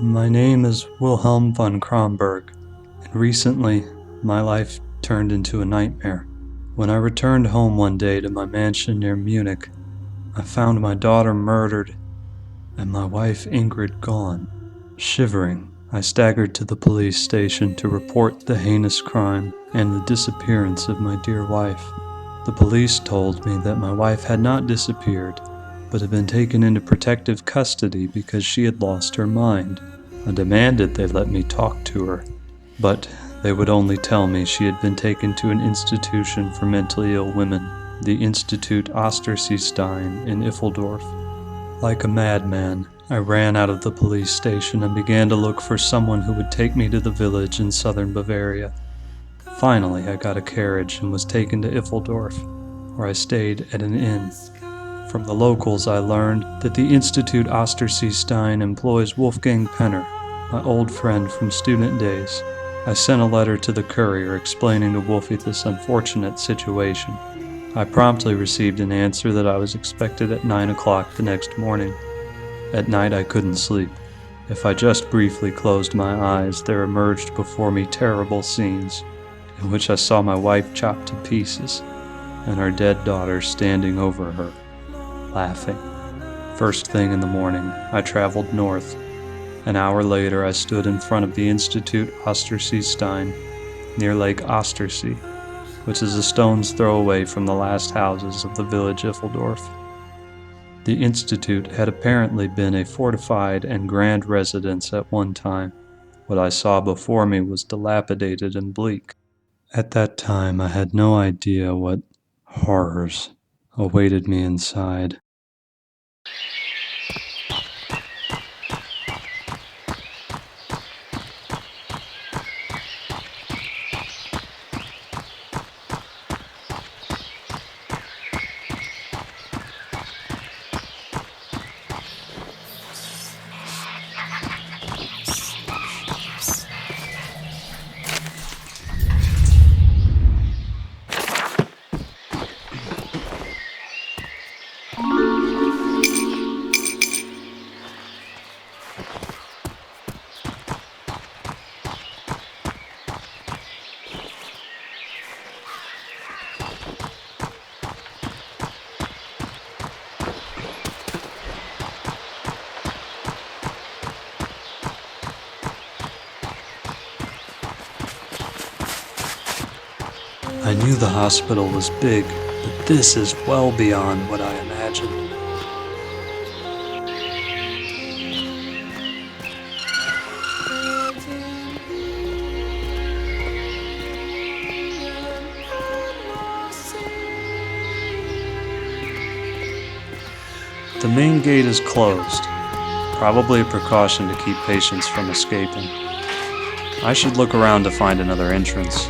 My name is Wilhelm von Kronberg, and recently my life turned into a nightmare. When I returned home one day to my mansion near Munich, I found my daughter murdered and my wife Ingrid gone. Shivering, I staggered to the police station to report the heinous crime and the disappearance of my dear wife. The police told me that my wife had not disappeared, but had been taken into protective custody because she had lost her mind. I demanded they let me talk to her, but they would only tell me she had been taken to an institution for mentally ill women, the Institut Osterseestein in Iffeldorf. Like a madman, I ran out of the police station and began to look for someone who would take me to the village in southern Bavaria. Finally, I got a carriage and was taken to Iffeldorf, where I stayed at an inn. From the locals, I learned that the Institut Osterseestein employs Wolfgang Penner, my old friend from student days. I sent a letter to the courier explaining to Wolfie this unfortunate situation. I promptly received an answer that I was expected at 9 o'clock the next morning. At night I couldn't sleep. If I just briefly closed my eyes, there emerged before me terrible scenes, in which I saw my wife chopped to pieces, and her dead daughter standing over her, laughing. First thing in the morning, I traveled north. An hour later, I stood in front of the Institut Osterseestein, near Lake Ostersee, which is a stone's throw away from the last houses of the village Iffeldorf. The institute had apparently been a fortified and grand residence at one time. What I saw before me was dilapidated and bleak. At that time, I had no idea what horrors awaited me inside. I knew the hospital was big, but this is well beyond what I imagined. The main gate is closed, probably a precaution to keep patients from escaping. I should look around to find another entrance.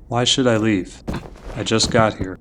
Why should I leave? I just got here.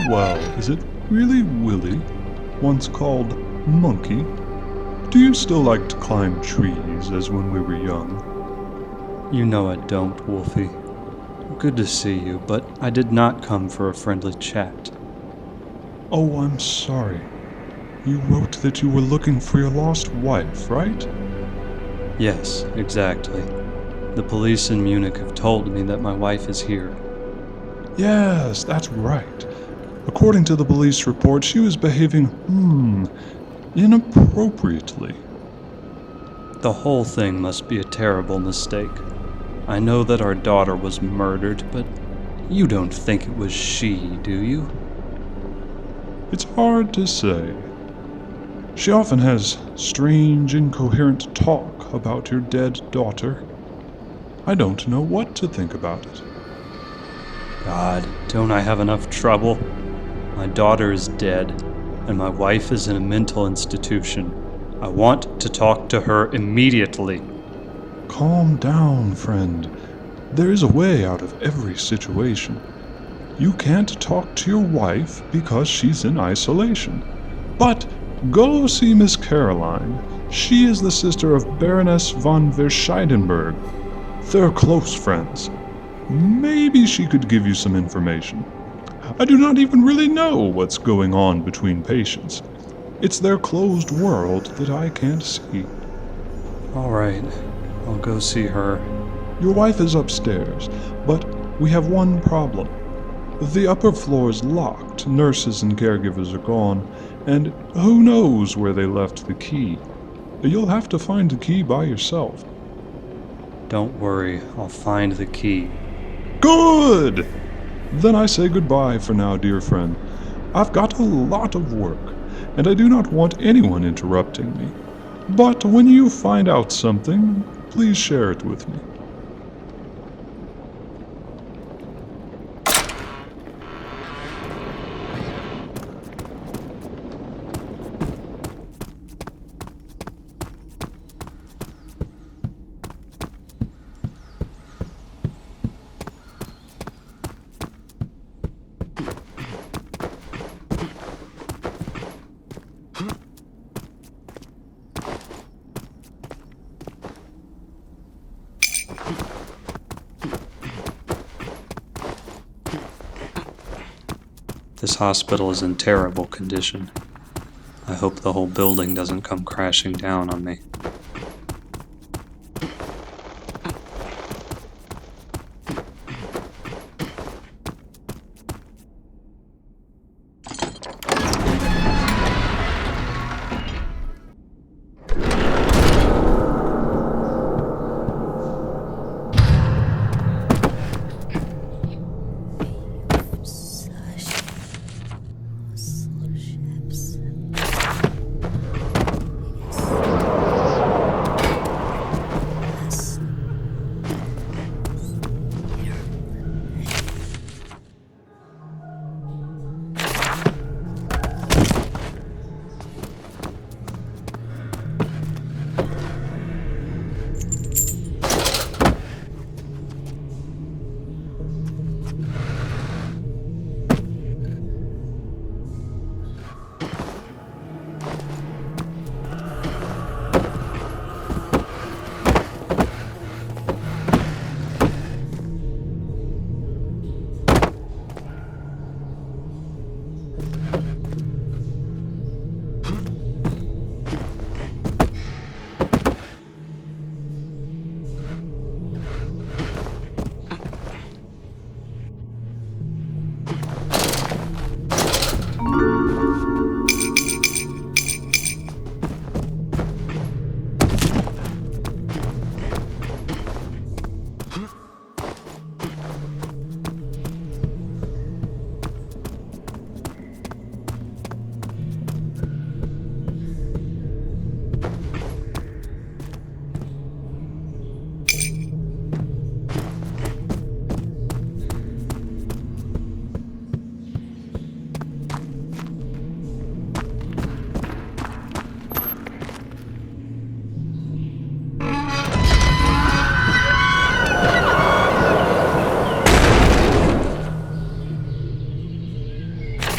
Well, is it really Willie, once called Monkey? Do you still like to climb trees as when we were young? You know I don't, Wolfie. Good to see you, but I did not come for a friendly chat. Oh, I'm sorry. You wrote that you were looking for your lost wife, right? Yes, exactly. The police in Munich have told me that my wife is here. Yes, that's right. According to the police report, she was behaving, inappropriately. The whole thing must be a terrible mistake. I know that our daughter was murdered, but you don't think it was she, do you? It's hard to say. She often has strange, incoherent talk about your dead daughter. I don't know what to think about it. God, don't I have enough trouble? My daughter is dead, and my wife is in a mental institution. I want to talk to her immediately. Calm down, friend. There is a way out of every situation. You can't talk to your wife because she's in isolation. But go see Miss Caroline. She is the sister of Baroness von Verscheidenberg. They're close friends. Maybe she could give you some information. I do not even really know what's going on between patients. It's their closed world that I can't see. All right, I'll go see her. Your wife is upstairs, but we have one problem. The upper floor is locked, nurses and caregivers are gone, and who knows where they left the key. You'll have to find the key by yourself. Don't worry, I'll find the key. Good! Then I say goodbye for now, dear friend. I've got a lot of work, and I do not want anyone interrupting me. But when you find out something, please share it with me. This hospital is in terrible condition. I hope the whole building doesn't come crashing down on me.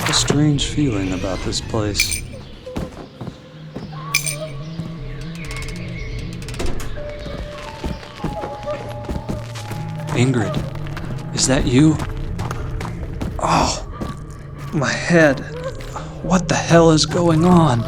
A strange feeling about this place. Ingrid, is that you? Oh, my head. What the hell is going on?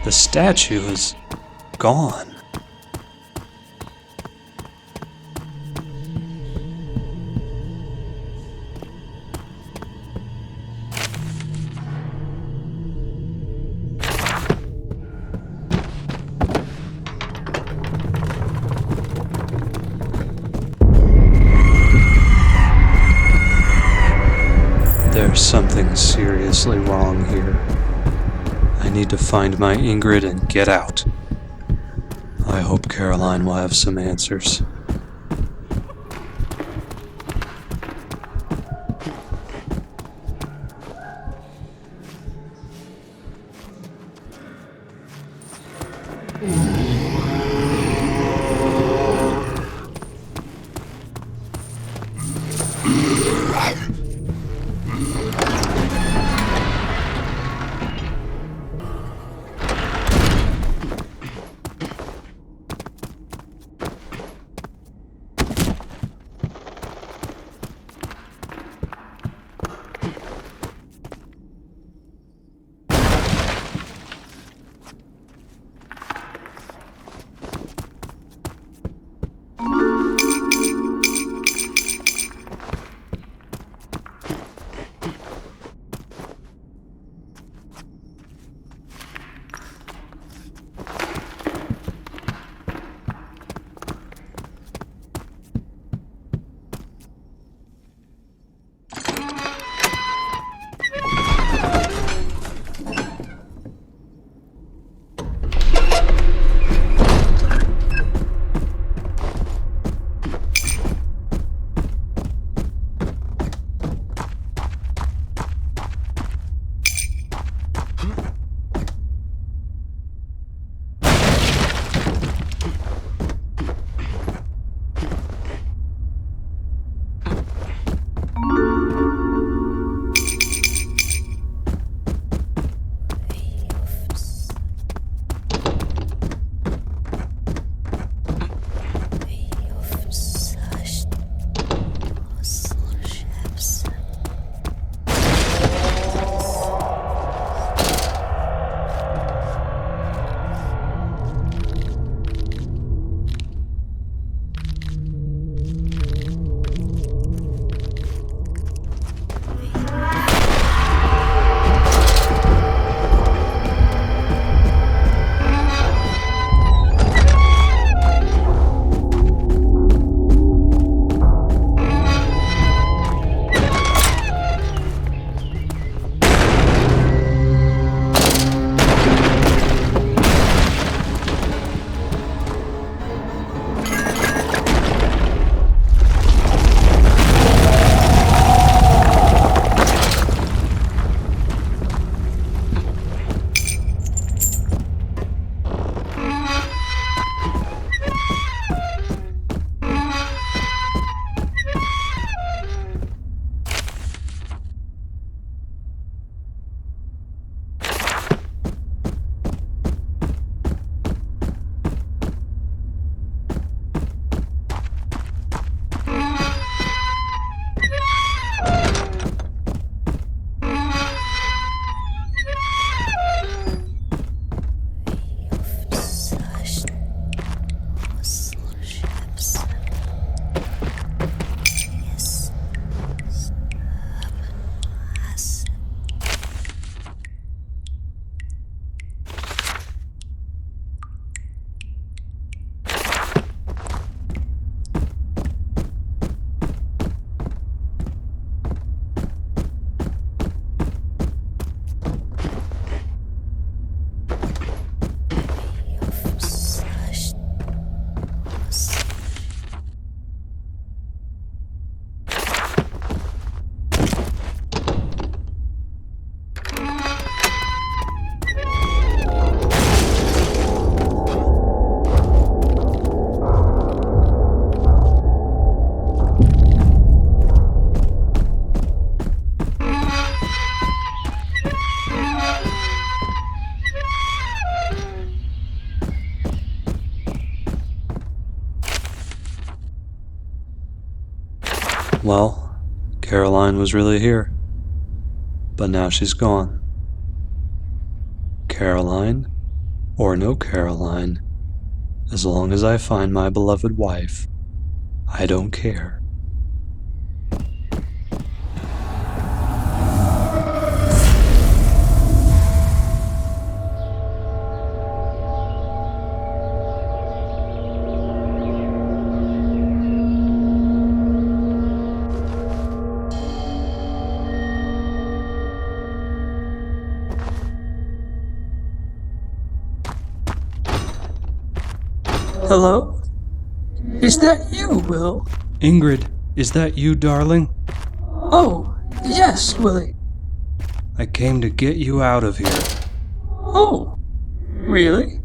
The statue is gone. There's something seriously wrong here. I need to find my Ingrid and get out. I hope Caroline will have some answers. Well, Caroline was really here. But now she's gone. Caroline, or no Caroline, as long as I find my beloved wife, I don't care. Hello? Is that you, Will? Ingrid, is that you, darling? Oh, yes, Willie. I came to get you out of here. Oh, really?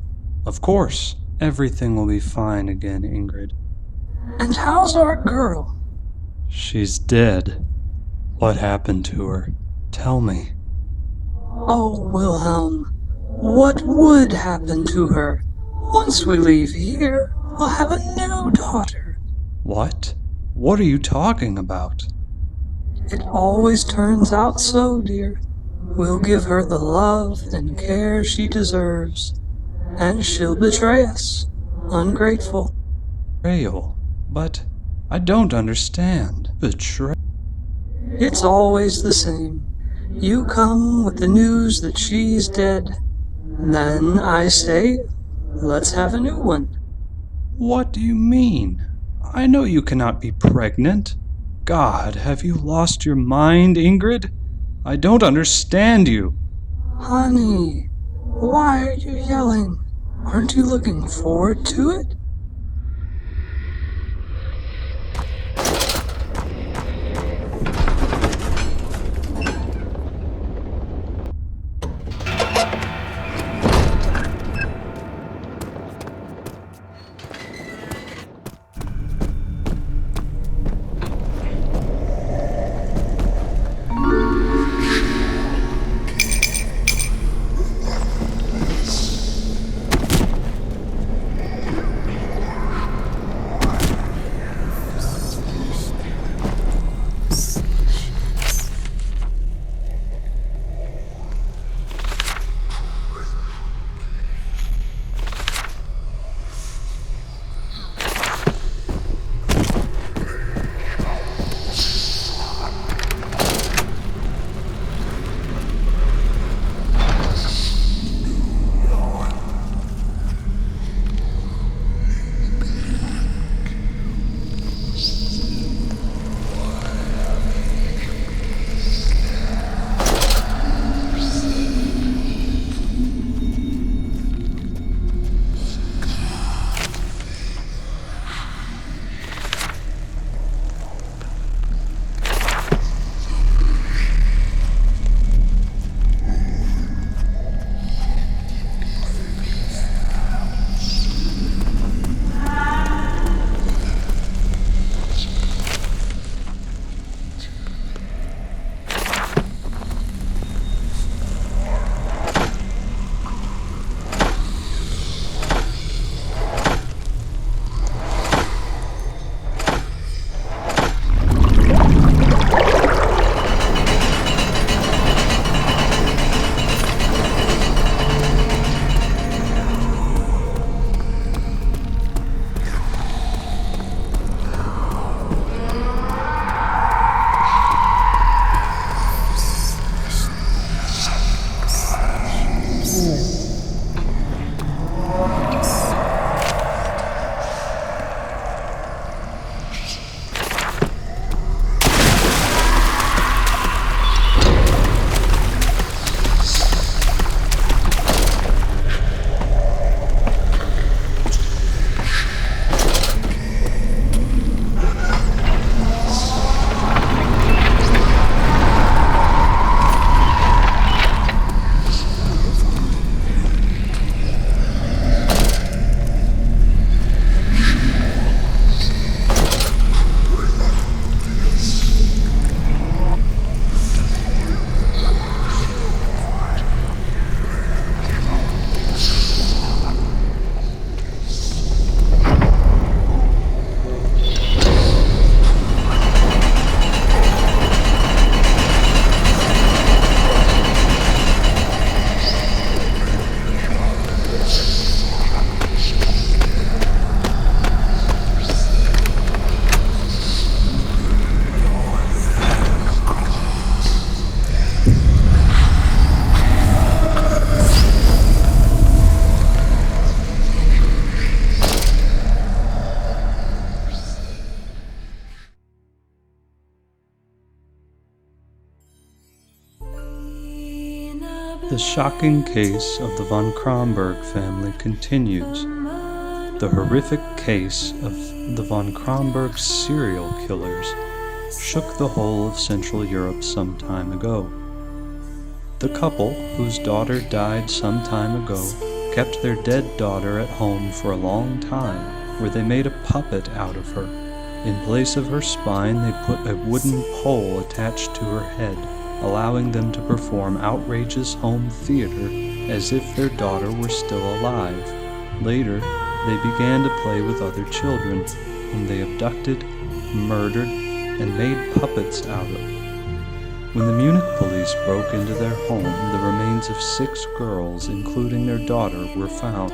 Of course, everything will be fine again, Ingrid. And how's our girl? She's dead. What happened to her? Tell me. Oh, Wilhelm, what would happen to her? Once we leave here, we'll have a new daughter. What? What are you talking about? It always turns out so, dear. We'll give her the love and care she deserves. And she'll betray us. Ungrateful. Betrayal? But I don't understand. Betrayal? It's always the same. You come with the news that she's dead. Then I say, let's have a new one. What do you mean? I know you cannot be pregnant. God, have you lost your mind, Ingrid? I don't understand you. Honey, why are you yelling? Aren't you looking forward to it? The shocking case of the von Kronberg family continues. The horrific case of the von Kronberg serial killers shook the whole of Central Europe some time ago. The couple, whose daughter died some time ago, kept their dead daughter at home for a long time, where they made a puppet out of her. In place of her spine, they put a wooden pole attached to her head, allowing them to perform outrageous home theater as if their daughter were still alive. Later, they began to play with other children, whom they abducted, murdered, and made puppets out of. When the Munich police broke into their home, the remains of 6 girls, including their daughter, were found.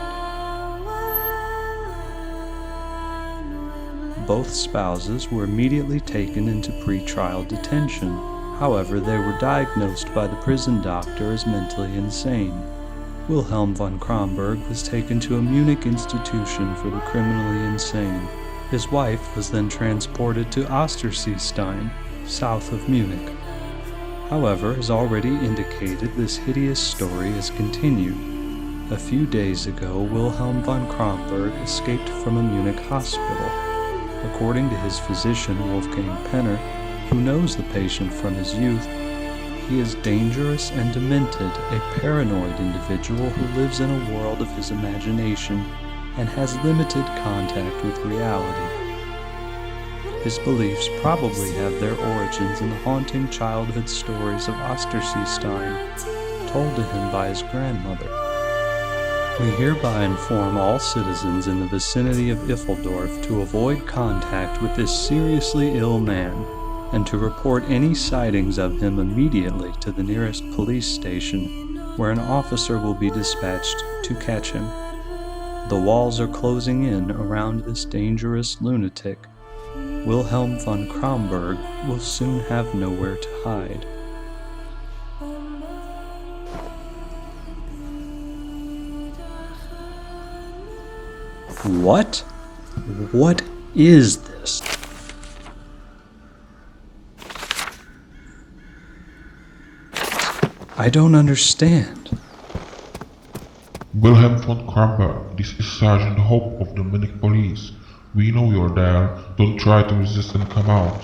Both spouses were immediately taken into pre-trial detention. However, they were diagnosed by the prison doctor as mentally insane. Wilhelm von Kronberg was taken to a Munich institution for the criminally insane. His wife was then transported to Osterseestein, south of Munich. However, as already indicated, this hideous story has continued. A few days ago, Wilhelm von Kronberg escaped from a Munich hospital. According to his physician, Wolfgang Penner, who knows the patient from his youth, he is dangerous and demented, a paranoid individual who lives in a world of his imagination and has limited contact with reality. His beliefs probably have their origins in the haunting childhood stories of Osterseestein, told to him by his grandmother. We hereby inform all citizens in the vicinity of Iffeldorf to avoid contact with this seriously ill man, and to report any sightings of him immediately to the nearest police station, where an officer will be dispatched to catch him. The walls are closing in around this dangerous lunatic. Wilhelm von Kronberg will soon have nowhere to hide. What? What is this? I don't understand. Wilhelm von Kronberg, this is Sergeant Hope of the Munich Police. We know you're there. Don't try to resist and come out.